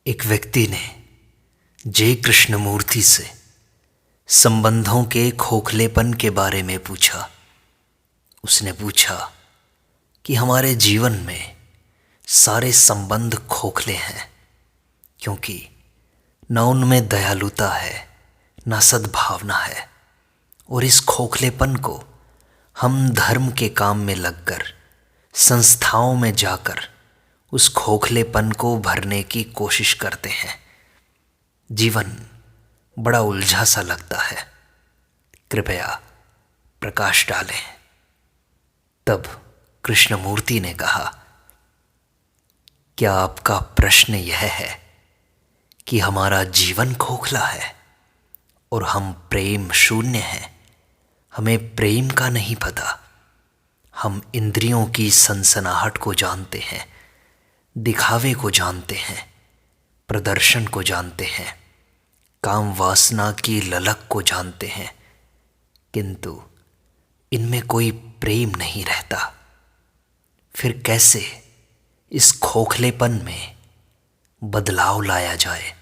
एक व्यक्ति ने जय कृष्णमूर्ति से संबंधों के खोखलेपन के बारे में पूछा। उसने पूछा कि हमारे जीवन में सारे संबंध खोखले हैं, क्योंकि न उनमें दयालुता है, न सद्भावना है। और इस खोखलेपन को हम धर्म के काम में लगकर, संस्थाओं में जाकर उस खोखलेपन को भरने की कोशिश करते हैं। जीवन बड़ा उलझा सा लगता है। कृपया प्रकाश डालें। तब कृष्णमूर्ति ने कहा, क्या आपका प्रश्न यह है कि हमारा जीवन खोखला है और हम प्रेम शून्य हैं? हमें प्रेम का नहीं पता। हम इंद्रियों की सनसनाहट को जानते हैं, दिखावे को जानते हैं, प्रदर्शन को जानते हैं, काम वासना की ललक को जानते हैं, किंतु इनमें कोई प्रेम नहीं रहता। फिर कैसे इस खोखलेपन में बदलाव लाया जाए?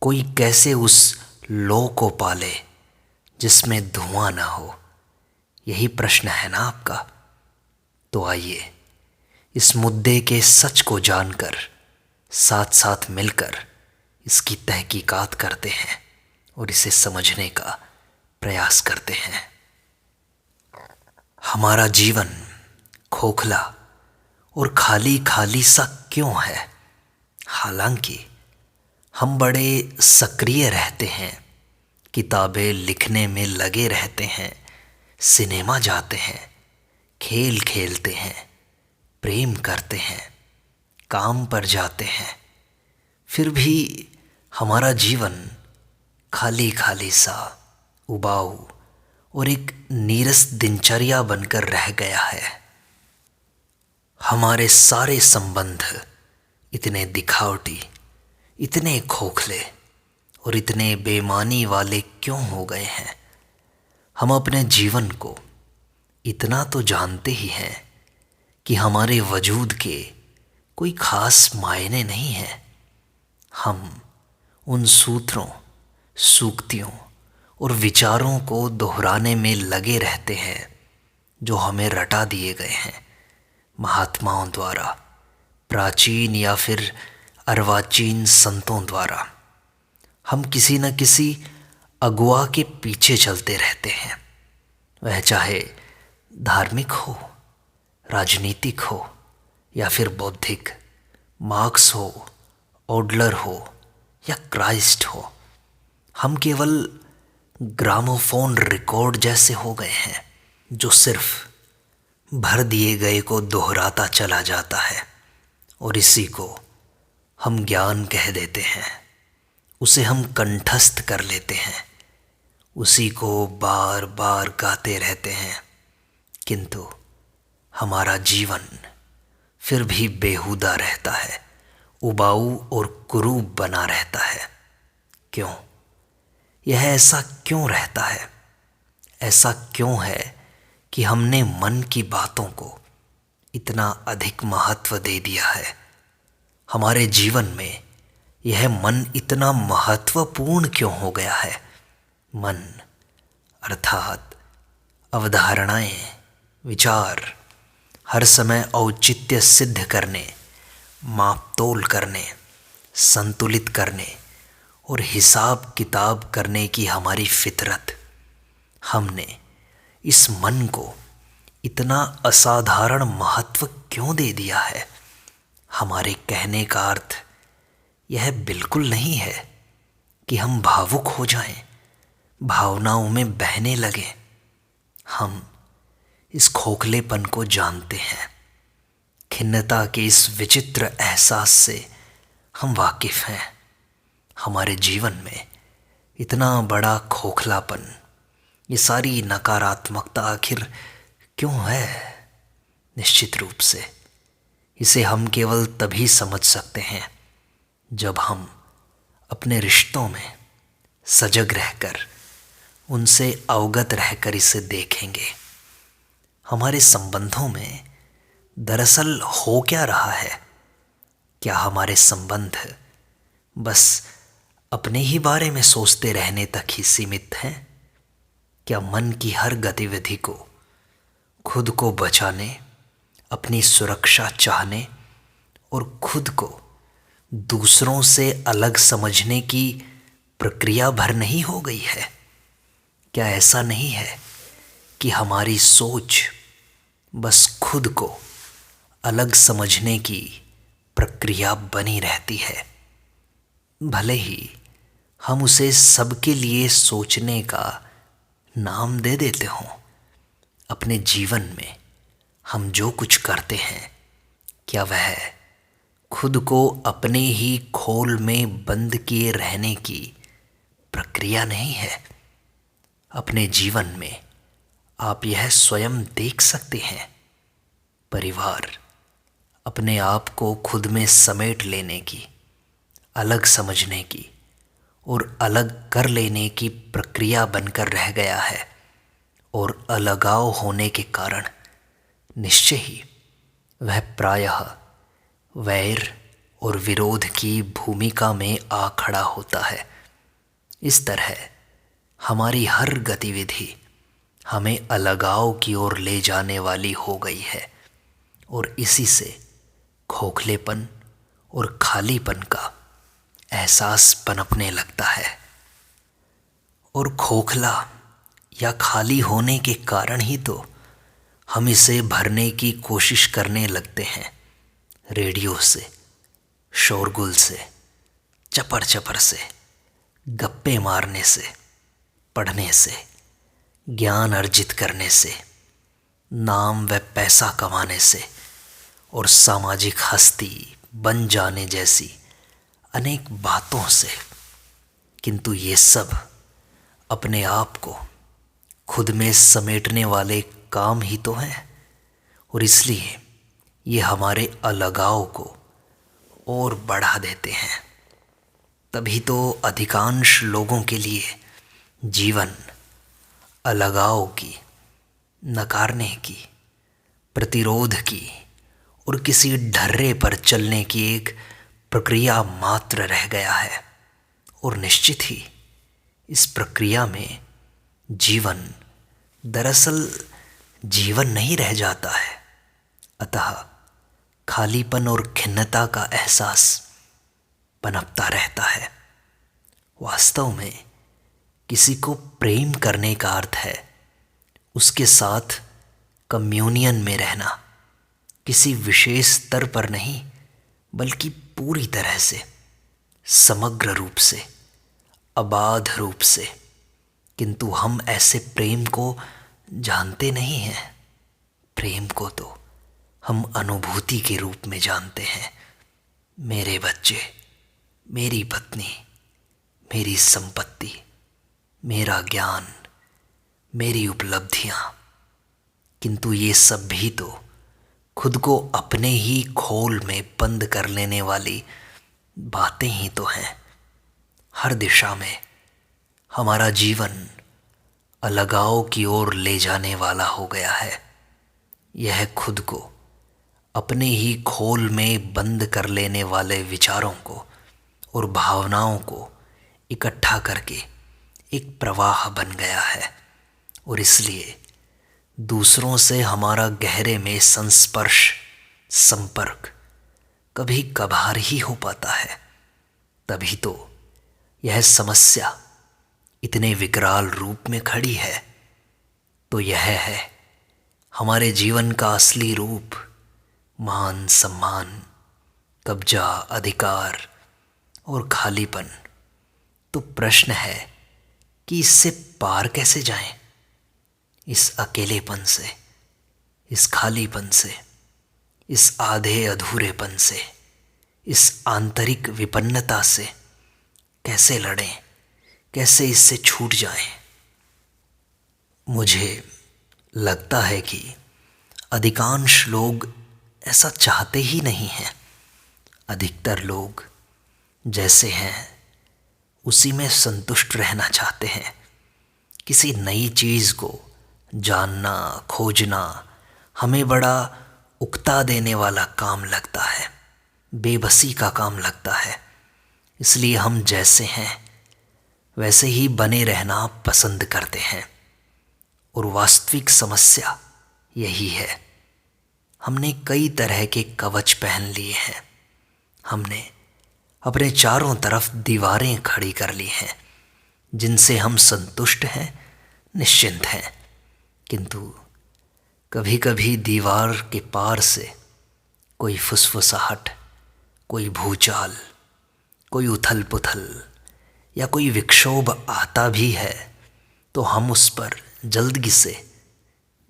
कोई कैसे उस लौ को पाले जिसमें धुआं ना हो? यही प्रश्न है ना आपका? तो आइए इस मुद्दे के सच को जानकर साथ साथ मिलकर इसकी तहकीकात करते हैं और इसे समझने का प्रयास करते हैं। हमारा जीवन खोखला और खाली खाली सा क्यों है? हालांकि हम बड़े सक्रिय रहते हैं, किताबें लिखने में लगे रहते हैं, सिनेमा जाते हैं, खेल खेलते हैं, प्रेम करते हैं, काम पर जाते हैं, फिर भी हमारा जीवन खाली खाली सा, उबाऊ और एक नीरस दिनचर्या बनकर रह गया है। हमारे सारे संबंध इतने दिखावटी, इतने खोखले और इतने बेमानी वाले क्यों हो गए हैं? हम अपने जीवन को इतना तो जानते ही हैं कि हमारे वजूद के कोई खास मायने नहीं हैं। हम उन सूत्रों, सूक्तियों और विचारों को दोहराने में लगे रहते हैं जो हमें रटा दिए गए हैं महात्माओं द्वारा, प्राचीन या फिर अर्वाचीन संतों द्वारा। हम किसी न किसी अगुआ के पीछे चलते रहते हैं, वह चाहे धार्मिक हो, राजनीतिक हो या फिर बौद्धिक, मार्क्स हो, ओडलर हो या क्राइस्ट हो। हम केवल ग्रामोफोन रिकॉर्ड जैसे हो गए हैं जो सिर्फ भर दिए गए को दोहराता चला जाता है, और इसी को हम ज्ञान कह देते हैं। उसे हम कंठस्थ कर लेते हैं, उसी को बार बार गाते रहते हैं, किंतु हमारा जीवन फिर भी बेहुदा रहता है, उबाऊ और कुरूप बना रहता है। क्यों? यह ऐसा क्यों रहता है? ऐसा क्यों है कि हमने मन की बातों को इतना अधिक महत्व दे दिया है? हमारे जीवन में यह मन इतना महत्वपूर्ण क्यों हो गया है? मन अर्थात अवधारणाएं, विचार हर समय औचित्य सिद्ध करने, मापतोल करने, संतुलित करने और हिसाब किताब करने की हमारी फितरत। हमने इस मन को इतना असाधारण महत्व क्यों दे दिया है? हमारे कहने का अर्थ यह बिल्कुल नहीं है कि हम भावुक हो जाएं, भावनाओं में बहने लगें। हम इस खोखलेपन को जानते हैं। खिन्नता के इस विचित्र एहसास से हम वाकिफ हैं। हमारे जीवन में इतना बड़ा खोखलापन, ये सारी नकारात्मकता आखिर क्यों है? निश्चित रूप से इसे हम केवल तभी समझ सकते हैं जब हम अपने रिश्तों में सजग रहकर, उनसे अवगत रहकर इसे देखेंगे। हमारे संबंधों में दरअसल हो क्या रहा है? क्या हमारे संबंध बस अपने ही बारे में सोचते रहने तक ही सीमित हैं? क्या मन की हर गतिविधि को खुद को बचाने, अपनी सुरक्षा चाहने और खुद को दूसरों से अलग समझने की प्रक्रिया भर नहीं हो गई है? क्या ऐसा नहीं है कि हमारी सोच बस खुद को अलग समझने की प्रक्रिया बनी रहती है? भले ही हम उसे सबके लिए सोचने का नाम दे देते हों, अपने जीवन में हम जो कुछ करते हैं, क्या वह खुद को अपने ही खोल में बंद किए रहने की प्रक्रिया नहीं है? अपने जीवन में आप यह स्वयं देख सकते हैं। परिवार अपने आप को खुद में समेट लेने की, अलग समझने की और अलग कर लेने की प्रक्रिया बनकर रह गया है, और अलगाव होने के कारण निश्चय ही वह प्रायः वैर और विरोध की भूमिका में आ खड़ा होता है। इस तरह हमारी हर गतिविधि हमें अलगाव की ओर ले जाने वाली हो गई है, और इसी से खोखलेपन और खालीपन का एहसास पनपने लगता है। और खोखला या खाली होने के कारण ही तो हम इसे भरने की कोशिश करने लगते हैं, रेडियो से, शोरगुल से, चपर चपर से, गप्पे मारने से, पढ़ने से, ज्ञान अर्जित करने से, नाम व पैसा कमाने से और सामाजिक हस्ती बन जाने जैसी अनेक बातों से। किंतु ये सब अपने आप को खुद में समेटने वाले काम ही तो हैं, और इसलिए ये हमारे अलगाव को और बढ़ा देते हैं। तभी तो अधिकांश लोगों के लिए जीवन अलगाव की, नकारने की, प्रतिरोध की और किसी ढर्रे पर चलने की एक प्रक्रिया मात्र रह गया है। और निश्चित ही इस प्रक्रिया में जीवन दरअसल जीवन नहीं रह जाता है। अतः खालीपन और खिन्नता का एहसास पनपता रहता है। वास्तव में किसी को प्रेम करने का अर्थ है उसके साथ कम्युनियन में रहना, किसी विशेष स्तर पर नहीं बल्कि पूरी तरह से, समग्र रूप से, अबाध रूप से। किंतु हम ऐसे प्रेम को जानते नहीं हैं। प्रेम को तो हम अनुभूति के रूप में जानते हैं। मेरे बच्चे, मेरी पत्नी, मेरी संपत्ति, मेरा ज्ञान, मेरी उपलब्धियां। किंतु ये सब भी तो खुद को अपने ही खोल में बंद कर लेने वाली बातें ही तो हैं। हर दिशा में हमारा जीवन अलगाव की ओर ले जाने वाला हो गया है। यह खुद को अपने ही खोल में बंद कर लेने वाले विचारों को और भावनाओं को इकट्ठा करके एक प्रवाह बन गया है, और इसलिए दूसरों से हमारा गहरे में संस्पर्श, संपर्क कभी कभार ही हो पाता है। तभी तो यह समस्या इतने विकराल रूप में खड़ी है। तो यह है हमारे जीवन का असली रूप, मान सम्मान, कब्जा, अधिकार और खालीपन। तो प्रश्न है कि इससे पार कैसे जाएं? इस अकेलेपन से, इस खालीपन से, इस आधे अधूरेपन से, इस आंतरिक विपन्नता से कैसे लड़ें? कैसे इससे छूट जाएं? मुझे लगता है कि अधिकांश लोग ऐसा चाहते ही नहीं हैं। अधिकतर लोग जैसे हैं उसी में संतुष्ट रहना चाहते हैं। किसी नई चीज़ को जानना, खोजना हमें बड़ा उकता देने वाला काम लगता है, बेबसी का काम लगता है। इसलिए हम जैसे हैं वैसे ही बने रहना पसंद करते हैं। और वास्तविक समस्या यही है। हमने कई तरह के कवच पहन लिए हैं। हमने अपने चारों तरफ दीवारें खड़ी कर ली हैं जिनसे हम संतुष्ट हैं, निश्चिंत हैं। किंतु कभी कभी दीवार के पार से कोई फुसफुसाहट, कोई भूचाल, कोई उथल पुथल या कोई विक्षोभ आता भी है तो हम उस पर जल्दी से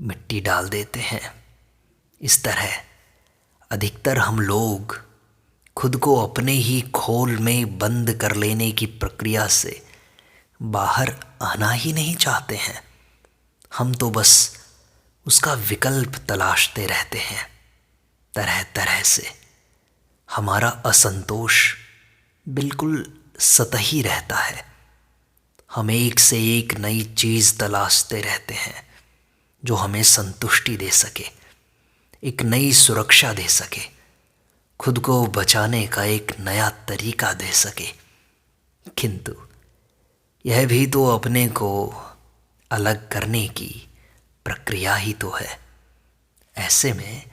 मिट्टी डाल देते हैं। इस तरह अधिकतर हम लोग खुद को अपने ही खोल में बंद कर लेने की प्रक्रिया से बाहर आना ही नहीं चाहते हैं। हम तो बस उसका विकल्प तलाशते रहते हैं तरह तरह से। हमारा असंतोष बिल्कुल सतही रहता है। हम एक से एक नई चीज़ तलाशते रहते हैं जो हमें संतुष्टि दे सके, एक नई सुरक्षा दे सके, खुद को बचाने का एक नया तरीका दे सके। किंतु यह भी तो अपने को अलग करने की प्रक्रिया ही तो है। ऐसे में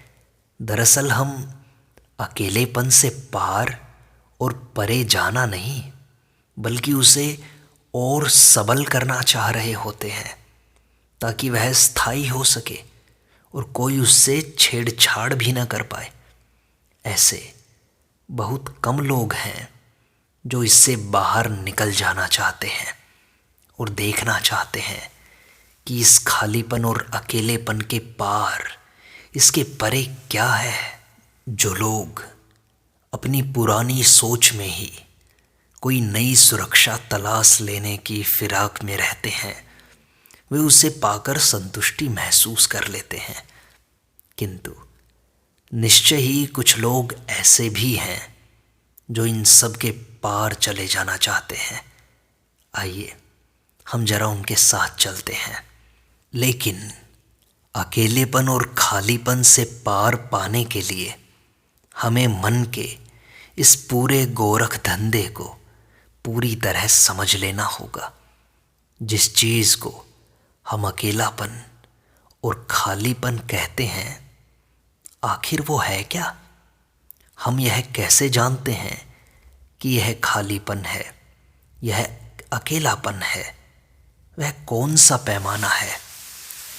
दरअसल हम अकेलेपन से पार और परे जाना नहीं बल्कि उसे और सबल करना चाह रहे होते हैं ताकि वह स्थायी हो सके और कोई उससे छेड़छाड़ भी न कर पाए। ऐसे बहुत कम लोग हैं जो इससे बाहर निकल जाना चाहते हैं और देखना चाहते हैं कि इस खालीपन और अकेलेपन के पार, इसके परे क्या है। जो लोग अपनी पुरानी सोच में ही कोई नई सुरक्षा तलाश लेने की फिराक में रहते हैं वे उसे पाकर संतुष्टि महसूस कर लेते हैं। किंतु निश्चय ही कुछ लोग ऐसे भी हैं जो इन सब के पार चले जाना चाहते हैं। आइए हम जरा उनके साथ चलते हैं। लेकिन अकेलेपन और खालीपन से पार पाने के लिए हमें मन के इस पूरे गोरख धंधे को पूरी तरह समझ लेना होगा। जिस चीज़ को हम अकेलापन और खालीपन कहते हैं, आखिर वो है क्या? हम यह कैसे जानते हैं कि यह खालीपन है, यह अकेलापन है? वह कौन सा पैमाना है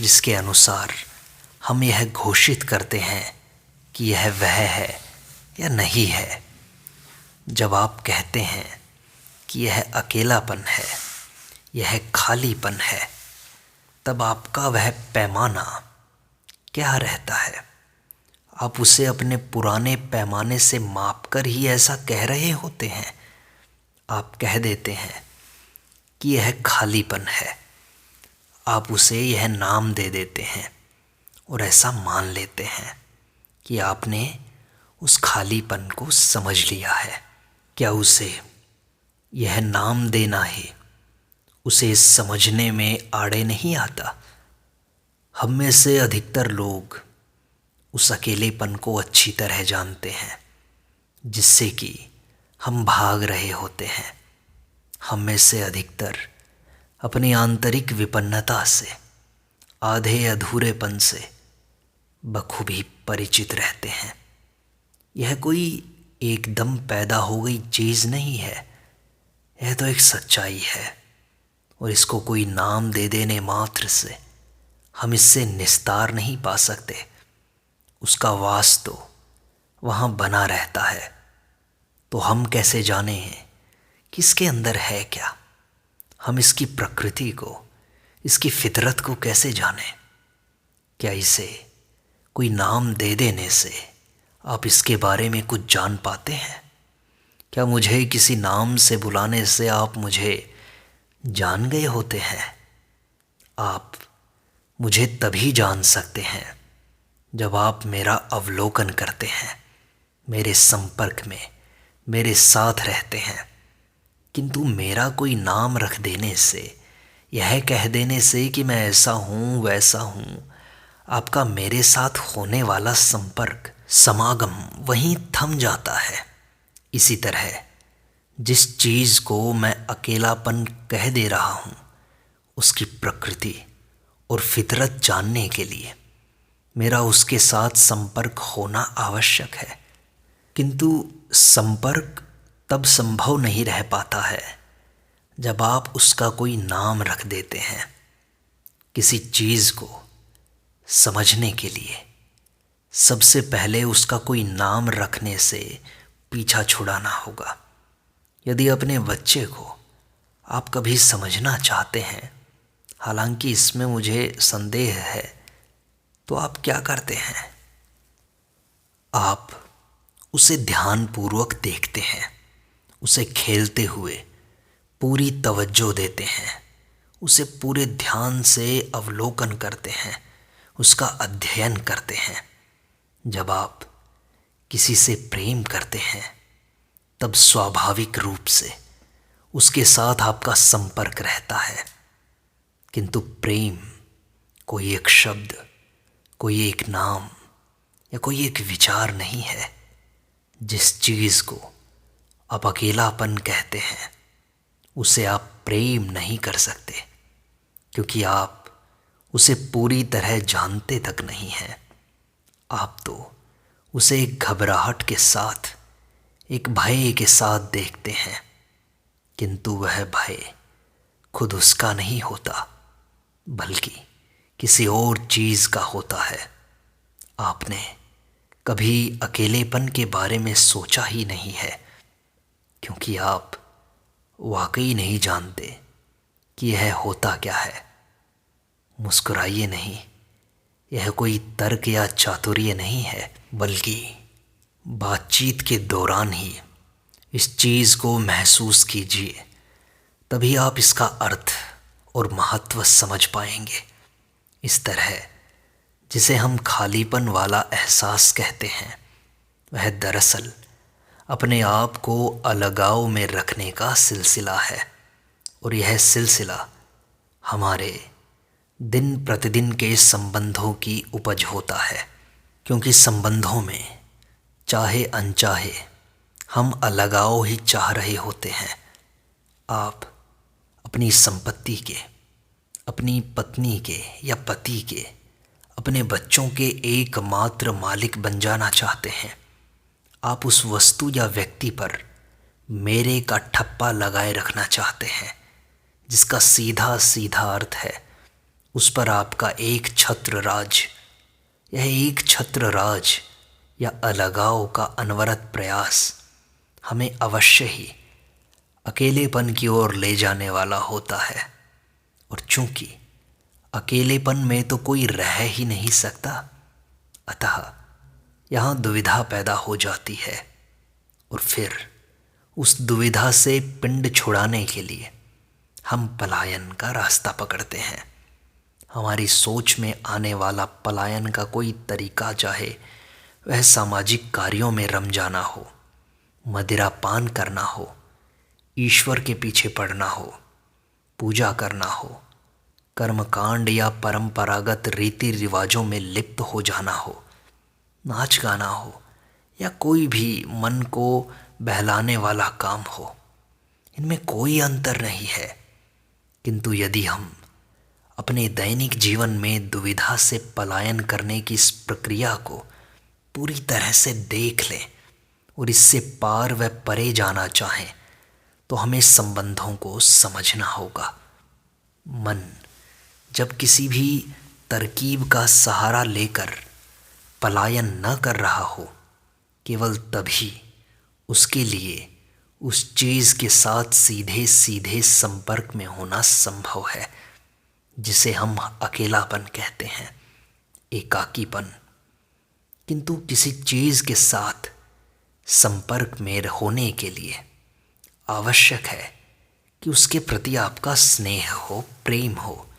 जिसके अनुसार हम यह घोषित करते हैं कि यह वह है या नहीं है? जब आप कहते हैं कि यह अकेलापन है, यह खालीपन है, तब आपका वह पैमाना क्या रहता है? आप उसे अपने पुराने पैमाने से मापकर ही ऐसा कह रहे होते हैं। आप कह देते हैं कि यह खालीपन है, आप उसे यह नाम दे देते हैं और ऐसा मान लेते हैं कि आपने उस खालीपन को समझ लिया है। क्या उसे यह नाम देना ही उसे समझने में आड़े नहीं आता? हम में से अधिकतर लोग उस अकेलेपन को अच्छी तरह जानते हैं जिससे कि हम भाग रहे होते हैं। हम में से अधिकतर अपनी आंतरिक विपन्नता से, आधे अधूरेपन से बखूबी परिचित रहते हैं। यह कोई एकदम पैदा हो गई चीज़ नहीं है, यह तो एक सच्चाई है और इसको कोई नाम दे देने मात्र से हम इससे निस्तार नहीं पा सकते। उसका वास तो वहाँ बना रहता है। तो हम कैसे जाने हैं कि इसके अंदर है क्या? हम इसकी प्रकृति को, इसकी फितरत को कैसे जानें? क्या इसे कोई नाम दे देने से आप इसके बारे में कुछ जान पाते हैं? क्या मुझे किसी नाम से बुलाने से आप मुझे जान गए होते हैं? आप मुझे तभी जान सकते हैं जब आप मेरा अवलोकन करते हैं, मेरे संपर्क में मेरे साथ रहते हैं। किंतु मेरा कोई नाम रख देने से, यह कह देने से कि मैं ऐसा हूँ वैसा हूँ, आपका मेरे साथ होने वाला संपर्क, समागम वहीं थम जाता है। इसी तरह जिस चीज़ को मैं अकेलापन कह दे रहा हूँ, उसकी प्रकृति और फितरत जानने के लिए मेरा उसके साथ संपर्क होना आवश्यक है। किंतु संपर्क तब संभव नहीं रह पाता है जब आप उसका कोई नाम रख देते हैं। किसी चीज़ को समझने के लिए सबसे पहले उसका कोई नाम रखने से पीछा छुड़ाना होगा। यदि अपने बच्चे को आप कभी समझना चाहते हैं, हालांकि इसमें मुझे संदेह है, तो आप क्या करते हैं? आप उसे ध्यानपूर्वक देखते हैं, उसे खेलते हुए पूरी तवज्जो देते हैं, उसे पूरे ध्यान से अवलोकन करते हैं, उसका अध्ययन करते हैं। जब आप किसी से प्रेम करते हैं तब स्वाभाविक रूप से उसके साथ आपका संपर्क रहता है। किंतु प्रेम कोई एक शब्द, कोई एक नाम या कोई एक विचार नहीं है। जिस चीज़ को आप अकेलापन कहते हैं उसे आप प्रेम नहीं कर सकते, क्योंकि आप उसे पूरी तरह जानते तक नहीं हैं। आप तो उसे एक घबराहट के साथ, एक भय के साथ देखते हैं, किंतु वह भय खुद उसका नहीं होता, बल्कि किसी और चीज़ का होता है। आपने कभी अकेलेपन के बारे में सोचा ही नहीं है, क्योंकि आप वाकई नहीं जानते कि यह होता क्या है। मुस्कुराइए नहीं, यह कोई तर्क या चातुर्य नहीं है, बल्कि बातचीत के दौरान ही इस चीज़ को महसूस कीजिए, तभी आप इसका अर्थ और महत्व समझ पाएंगे। इस तरह जिसे हम खालीपन वाला एहसास कहते हैं, वह दरअसल अपने आप को अलगाव में रखने का सिलसिला है। और यह सिलसिला हमारे दिन प्रतिदिन के संबंधों की उपज होता है, क्योंकि संबंधों में चाहे अनचाहे हम अलगाव ही चाह रहे होते हैं। आप अपनी संपत्ति के, अपनी पत्नी के या पति के, अपने बच्चों के एकमात्र मालिक बन जाना चाहते हैं। आप उस वस्तु या व्यक्ति पर मेरे का ठप्पा लगाए रखना चाहते हैं, जिसका सीधा सीधा अर्थ है उस पर आपका एक छत्र राज। यह एक छत्र राज या अलगाव का अनवरत प्रयास हमें अवश्य ही अकेलेपन की ओर ले जाने वाला होता है। और चूंकि अकेलेपन में तो कोई रह ही नहीं सकता, अतः यहाँ दुविधा पैदा हो जाती है। और फिर उस दुविधा से पिंड छुड़ाने के लिए हम पलायन का रास्ता पकड़ते हैं। हमारी सोच में आने वाला पलायन का कोई तरीका, चाहे वह सामाजिक कार्यों में रम जाना हो, मदिरा पान करना हो, ईश्वर के पीछे पड़ना हो, पूजा करना हो, कर्मकांड या परंपरागत रीति रिवाजों में लिप्त हो जाना हो, नाच गाना हो, या कोई भी मन को बहलाने वाला काम हो, इनमें कोई अंतर नहीं है। किंतु यदि हम अपने दैनिक जीवन में दुविधा से पलायन करने की इस प्रक्रिया को पूरी तरह से देख लें और इससे पार व परे जाना चाहें, तो हमें संबंधों को समझना होगा। मन जब किसी भी तरकीब का सहारा लेकर पलायन न कर रहा हो, केवल तभी उसके लिए उस चीज़ के साथ सीधे सीधे संपर्क में होना संभव है, जिसे हम अकेलापन कहते हैं, एकाकीपन। किंतु किसी चीज़ के साथ संपर्क में होने के लिए आवश्यक है कि उसके प्रति आपका स्नेह हो, प्रेम हो।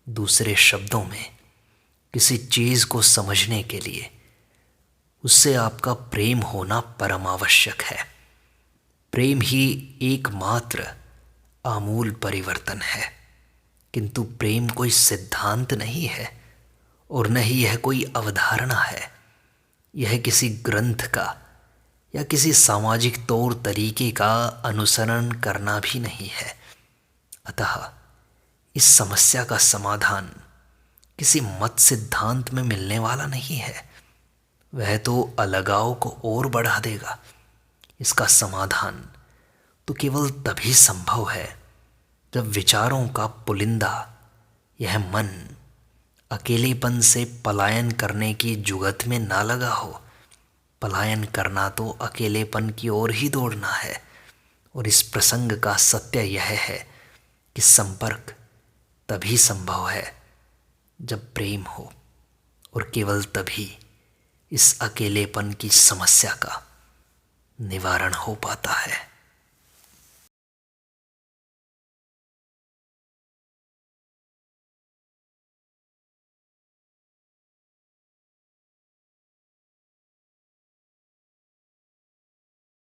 दूसरे शब्दों में, किसी चीज़ को समझने के लिए उससे आपका प्रेम होना परम आवश्यक है। प्रेम ही एकमात्र आमूल परिवर्तन है। किंतु प्रेम कोई सिद्धांत नहीं है और न ही यह कोई अवधारणा है। यह किसी ग्रंथ का या किसी सामाजिक तौर तरीके का अनुसरण करना भी नहीं है। अतः इस समस्या का समाधान किसी मत सिद्धांत में मिलने वाला नहीं है। वह तो अलगाव को और बढ़ा देगा। इसका समाधान तो केवल तभी संभव है जब विचारों का पुलिंदा, यह मन, अकेलेपन से पलायन करने की जुगत में ना लगा हो। पलायन करना तो अकेलेपन की ओर ही दौड़ना है। और इस प्रसंग का सत्य यह है कि संपर्क तभी संभव है जब प्रेम हो, और केवल तभी इस अकेलेपन की समस्या का निवारण हो पाता है।